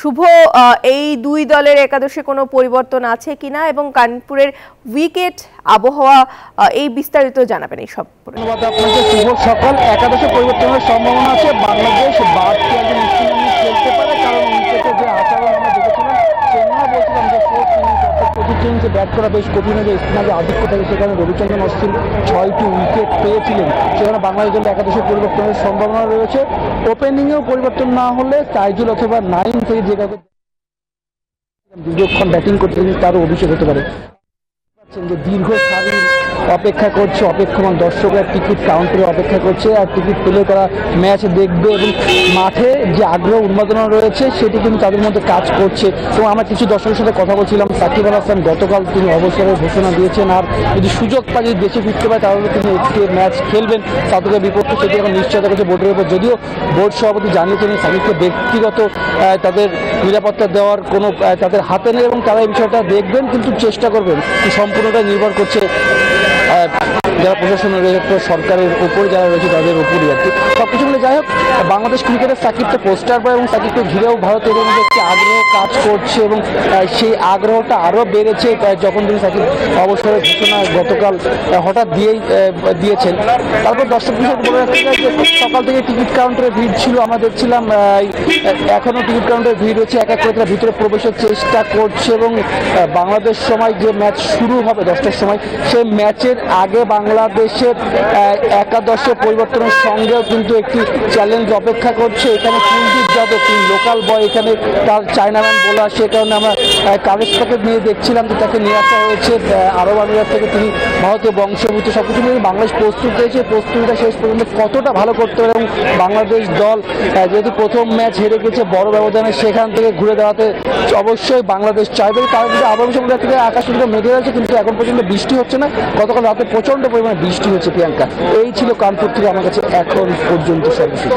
শুভ, এই দুই দলের একাদশে কোনো পরিবর্তন আছে কিনা এবং কানপুরের উইকেট আবহাওয়া এই বিস্তারিত জানাবেন এই সব। ধন্যবাদ আপনাকে শুভ। সকল একাদশে পরিবর্তনের সম্ভাবনা আছে। বাংলাদেশ বাড়তি একজন খেলতে পারে, কারণ উইকেটে যে আচরণ আমরা দেখেছিলাম সেখানে বলছিলাম যে ফোর্থ ইনিংস অর্থাৎ প্রতিটি ইনিংসে ব্যাট করা বেশ কঠিন, যে স্পিনারের আধিক্য থাকে, সেখানে রবিচন্দ্রন অশ্বিন 6টি উইকেট পেয়েছিলেন। সেখানে বাংলাদেশ দল একাদশে পরিবর্তনের সম্ভাবনা রয়েছে। ওপেনিংয়েও পরিবর্তন না হলে তাইজুল অথবা 9 থেকে যে কাউকে দীর্ঘক্ষণ ব্যাটিং করতে তারও অভিষেক হতে পারে। যে দীর্ঘ সারি অপেক্ষা করছে, অপেক্ষমান দর্শকরা টিকিট কাউন্টারে অপেক্ষা করছে, আর টিকিট পেলে তারা ম্যাচ দেখবে এবং মাঠে যে আগ্রহ উন্মাদনা রয়েছে সেটি কিন্তু তাদের মধ্যে কাজ করছে। এবং আমরা কিছু দর্শকের সাথে কথা বলছিলাম। সাকিব আল হাসান গতকাল তিনি অবসরের ঘোষণা দিয়েছেন, আর যদি সুযোগ পায়, যদি দেশে ফিরতে পারে তাহলে তিনি একটি ম্যাচ খেলবেন সাকিবের বিপক্ষে, সেটি এখন নিশ্চয়তা করছে বোর্ডের উপর। যদিও বোর্ড সভাপতি জানিয়েছেন সাকিবকে ব্যক্তিগত তাদের নিরাপত্তা দেওয়ার কোনো তাদের হাতে নেই এবং তারা এই বিষয়টা দেখবেন, কিন্তু চেষ্টা করবেন। সম্পূর্ণটা নির্ভর করছে যারা প্রশাসন রয়েছে, সরকারের উপর যারা রয়েছে তাদের উপরই আর কি। সবকিছু মিলে যাই হোক, বাংলাদেশ ক্রিকেটের সাকিবকে পোস্টার পায় এবং সাকিবকে ঘিরেও ভারতের মধ্যে একটি আগ্রহ কাজ করছে এবং সেই আগ্রহটা আরও বেড়েছে যখন তিনি সাকিব অবসরের ঘোষণা গতকাল হঠাৎ দিয়েছেন। তারপর দর্শক বিষয় বলে রাখতে চাই যে সকাল থেকে টিকিট কাউন্টারে ভিড় ছিল, আমরা দেখছিলাম এখনও টিকিট কাউন্টারে ভিড় রয়েছে। এক এক করে তারা ভিতরে প্রবেশের চেষ্টা করছে এবং বাংলাদেশ সময় যে ম্যাচ শুরু হবে 10টার সময়, সেই ম্যাচের আগে বাংলাদেশের একাদশে পরিবর্তনের সঙ্গেও কিন্তু একটি চ্যালেঞ্জ অপেক্ষা করছে। এখানে কুলদীপ যাদব, তিনি লোকাল বয়, এখানে তার চায়নাম্যান বোলার, সে কারণে আমরা কালেশটাকে নিয়ে দেখছিলাম যে তাকে নিয়ে আসা হয়েছে আরব আমিরাত থেকে, তিনি ভারতীয় বংশোদ্ভূত। সবকিছু মিলে বাংলাদেশ প্রস্তুত হয়েছে, প্রস্তুতিটা শেষ পর্যন্ত কতটা ভালো করতে পারে এবং বাংলাদেশ দল যেহেতু প্রথম ম্যাচ হেরে গেছে বড় ব্যবধানে, সেখান থেকে ঘুরে দাঁড়াতে অবশ্যই বাংলাদেশ চাইবে। কারণ কিন্তু আবহাওয়া সম্পর্কে থেকে আকাশ কিন্তু মেঘে রয়েছে, কিন্তু এখন পর্যন্ত বৃষ্টি হচ্ছে না। গতকাল রাতে প্রচন্ড পরিমাণে বৃষ্টি হচ্ছে। প্রিয়াঙ্কা, এই ছিল কানপুর থেকে আমার কাছে এখন পর্যন্ত সর্বশেষ।